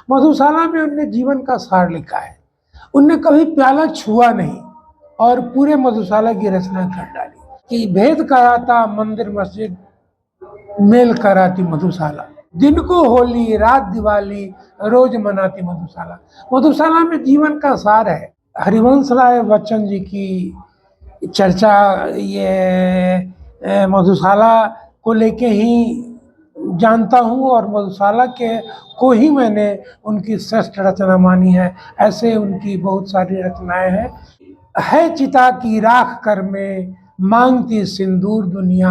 मधुशाला में उनने जीवन का सार लिखा है। उनने कभी प्याला छुआ नहीं और पूरे मधुशाला की रचना कर डाली कि भेद कराता मंदिर मस्जिद, मेल कराती मधुशाला, दिन को होली रात दिवाली, रोज मनाती मधुशाला। मधुशाला में जीवन का सार है। हरिवंश राय बच्चन जी की चर्चा ये मधुशाला को लेके ही जानता हूँ और मधुशाला के को ही मैंने उनकी श्रेष्ठ रचना मानी है। ऐसे उनकी बहुत सारी रचनाएं हैं। है चिता की राख कर में मांगती सिंदूर दुनिया,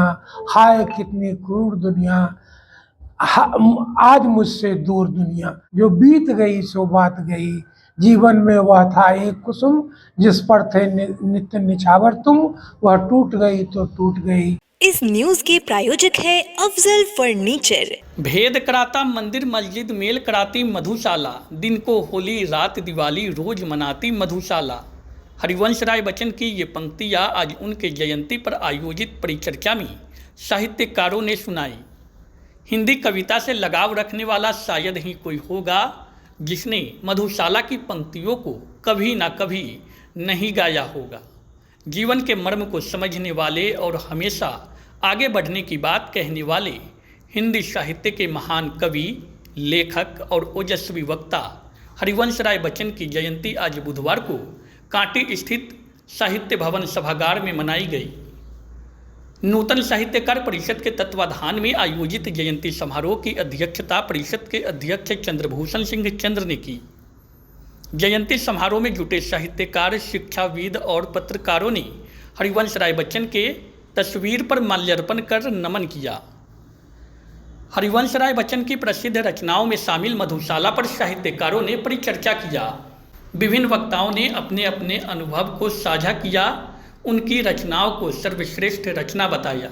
हाय कितनी क्रूर दुनिया, आज मुझसे दूर दुनिया, जो बीत गई सो बात गई, जीवन में वह था एक कुसुम, जिस पर थे नित्य निछावर तुम, वह टूट गई तो टूट गई। इस न्यूज के प्रायोजक है अफजल फर्नीचर। भेद कराता मंदिर मस्जिद, मेल कराती मधुशाला, दिन को होली रात दिवाली, रोज मनाती मधुशाला। हरिवंश राय बच्चन की ये पंक्तियाँ आज उनके जयंती पर आयोजित परिचर्चा में साहित्यकारों ने सुनाई। हिंदी कविता से लगाव रखने वाला शायद ही कोई होगा जिसने मधुशाला की पंक्तियों को कभी ना कभी नहीं गाया होगा। जीवन के मर्म को समझने वाले और हमेशा आगे बढ़ने की बात कहने वाले हिंदी साहित्य के महान कवि, लेखक और ओजस्वी वक्ता हरिवंश राय बच्चन की जयंती आज बुधवार को कांटी स्थित साहित्य भवन सभागार में मनाई गई। नूतन साहित्यकार परिषद के तत्वाधान में आयोजित जयंती समारोह की अध्यक्षता परिषद के अध्यक्ष चंद्रभूषण सिंह चंद्र ने की। जयंती समारोह में जुटे साहित्यकार, शिक्षाविद और पत्रकारों ने हरिवंश राय बच्चन के तस्वीर पर माल्यार्पण कर नमन किया। हरिवंश राय बच्चन की प्रसिद्ध रचनाओं में शामिल मधुशाला पर साहित्यकारों ने परिचर्चा किया। विभिन्न वक्ताओं ने अपने अपने अनुभव को साझा किया, उनकी रचनाओं को सर्वश्रेष्ठ रचना बताया।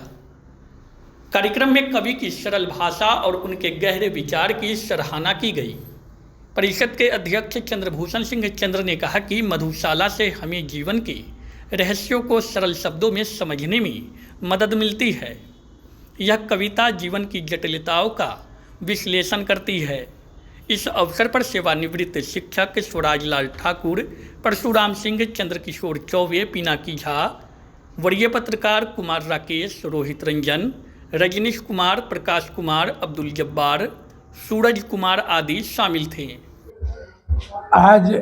कार्यक्रम में कवि की सरल भाषा और उनके गहरे विचार की सराहना की गई। परिषद के अध्यक्ष चंद्रभूषण सिंह चंद्र ने कहा कि मधुशाला से हमें जीवन के रहस्यों को सरल शब्दों में समझने में मदद मिलती है। यह कविता जीवन की जटिलताओं का विश्लेषण करती है। इस अवसर पर सेवानिवृत्त शिक्षक स्वराजलाल ठाकुर, परशुराम सिंह, चंद्रकिशोर चौबे, पिनाकी झा, वरीय पत्रकार कुमार राकेश, रोहित रंजन, रजनीश कुमार, प्रकाश कुमार, अब्दुल जब्बार, सूरज कुमार आदि शामिल थे। आज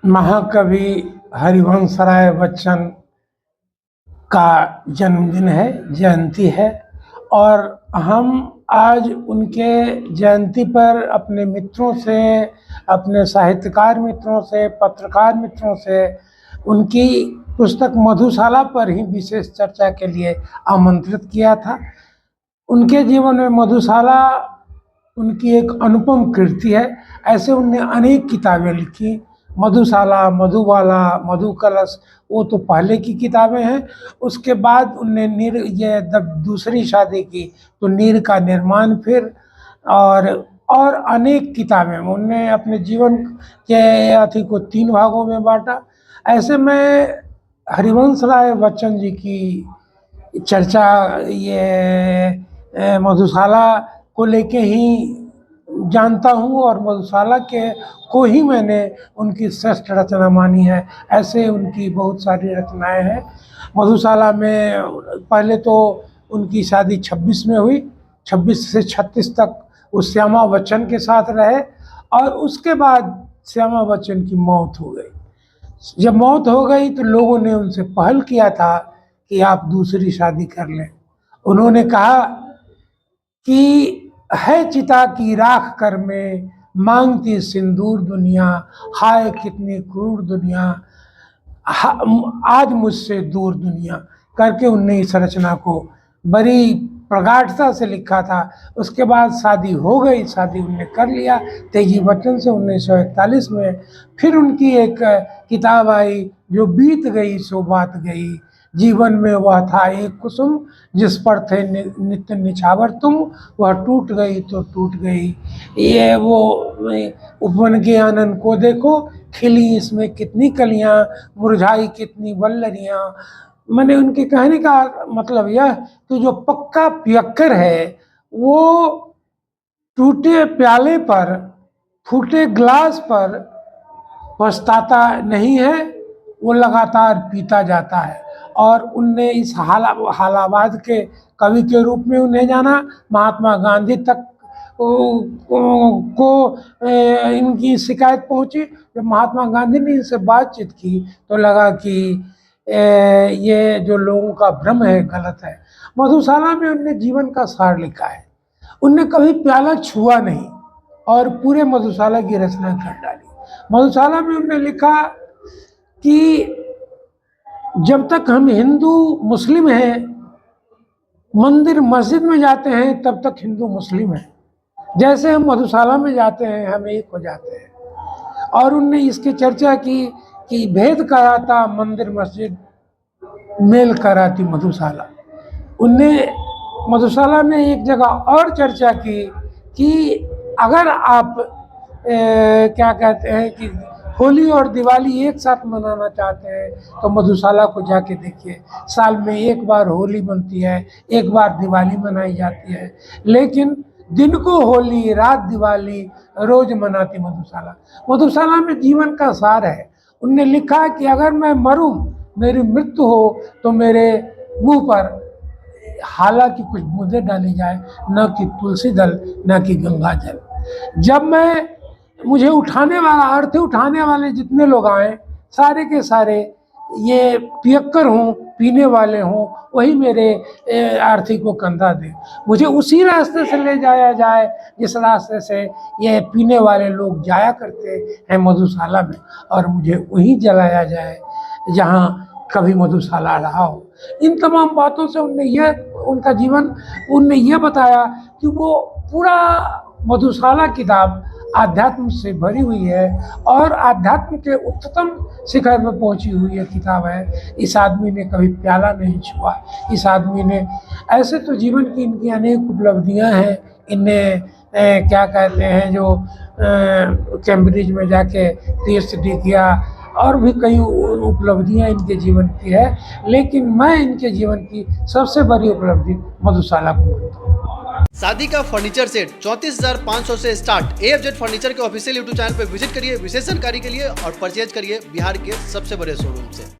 महाकवि हरिवंश राय बच्चन का जन्मदिन है, जयंती है और हम आज उनके जयंती पर अपने मित्रों से, अपने साहित्यकार मित्रों से, पत्रकार मित्रों से उनकी पुस्तक मधुशाला पर ही विशेष चर्चा के लिए आमंत्रित किया था। उनके जीवन में मधुशाला उनकी एक अनुपम कृति है। ऐसे उनने अनेक किताबें लिखी। मधुशाला, मधुबाला, मधुकलश वो तो पहले की किताबें हैं। उसके बाद उनने ये जब दूसरी शादी की तो नीर का निर्माण फिर और अनेक किताबें उनने अपने जीवन के अथी को 3 भागों में बांटा। ऐसे में हरिवंश राय बच्चन जी की चर्चा ये मधुशाला को लेके ही जानता हूँ और मधुशाला के को ही मैंने उनकी श्रेष्ठ रचना मानी है। ऐसे उनकी बहुत सारी रचनाएं हैं। मधुशाला में पहले तो उनकी शादी 26 में हुई, 26 से 36 तक वो श्यामा बच्चन के साथ रहे और उसके बाद श्यामा बच्चन की मौत हो गई। जब मौत हो गई तो लोगों ने उनसे पहल किया था कि आप दूसरी शादी कर लें। उन्होंने कहा कि है चिता की राख कर में मांगती सिंदूर दुनिया, हाय कितनी क्रूर दुनिया, आज मुझसे दूर दुनिया करके उनने इस रचना को बड़ी प्रगाढ़ता से लिखा था। उसके बाद शादी हो गई, शादी उनने कर लिया तेजी बच्चन से 1941 में। फिर उनकी एक किताब आई जो बीत गई सो बात गई, जीवन में वह था एक कुसुम, जिस पर थे नित्य निछावर तुम, वह टूट गई तो टूट गई। ये वो उपवन के आनंद को देखो, खिली इसमें कितनी कलियां, मुरझाई कितनी वल्लरियां। मैंने उनके कहने का मतलब यह कि जो पक्का पियक्कर है वो टूटे प्याले पर फूटे गिलास पर पछताता नहीं है, वो लगातार पीता जाता है। और उनने इस हालाबाद के कवि के रूप में उन्हें जाना। महात्मा गांधी तक को इनकी शिकायत पहुंची। जब महात्मा गांधी ने इनसे बातचीत की तो लगा कि ये जो लोगों का भ्रम है गलत है। मधुशाला में उनने जीवन का सार लिखा है। उनने कभी प्याला छुआ नहीं और पूरे मधुशाला की रचना कर डाली। मधुशाला में उन्होंने लिखा कि जब तक हम हिंदू मुस्लिम हैं, मंदिर मस्जिद में जाते हैं, तब तक हिंदू मुस्लिम हैं। जैसे हम मधुशाला में जाते हैं, हम एक हो जाते हैं। और उनने इसकी चर्चा की कि भेद कराता मंदिर मस्जिद, मेल कराती मधुशाला। उनने मधुशाला में एक जगह और चर्चा की कि अगर आप क्या कहते हैं कि होली और दिवाली एक साथ मनाना चाहते हैं तो मधुशाला को जाके देखिए। साल में एक बार होली मनती है, एक बार दिवाली मनाई जाती है, लेकिन दिन को होली, रात दिवाली, रोज मनाती मधुशाला। मधुशाला में जीवन का सार है। उनने लिखा कि अगर मैं मरूं, मेरी मृत्यु हो, तो मेरे मुंह पर हालांकि कुछ बूंदें डाली जाए, न कि तुलसी दल, न कि गंगा जल। जब मुझे उठाने वाला, अर्थी उठाने वाले जितने लोग आए, सारे के सारे ये पियक्कर हों, पीने वाले हों, वही मेरे अर्थी को कंधा दे। मुझे उसी रास्ते से ले जाया जाए जिस रास्ते से ये पीने वाले लोग जाया करते हैं मधुशाला में, और मुझे वहीं जलाया जाए जहाँ कभी मधुशाला रहा हो। इन तमाम बातों से उनने ये बताया कि वो पूरा मधुशाला किताब आध्यात्म से भरी हुई है और आध्यात्म के उच्चतम शिखर में पहुंची हुई है किताब है। इस आदमी ने कभी प्याला नहीं छुआ। इस आदमी ने, ऐसे तो जीवन की इनकी अनेक उपलब्धियां हैं। इनने क्या कहते हैं जो कैम्ब्रिज में जाके PhD किया, और भी कई उपलब्धियां इनके जीवन की है, लेकिन मैं इनके जीवन की सबसे बड़ी उपलब्धि मधुशाला को मानता हूँ। शादी का फर्नीचर सेट 34,500 से स्टार्ट। AFZ फर्नीचर के ऑफिशियल YouTube चैनल पर विजिट करिए विशेष जानकारी के लिए और परचेज करिए बिहार के सबसे बड़े शोरूम से।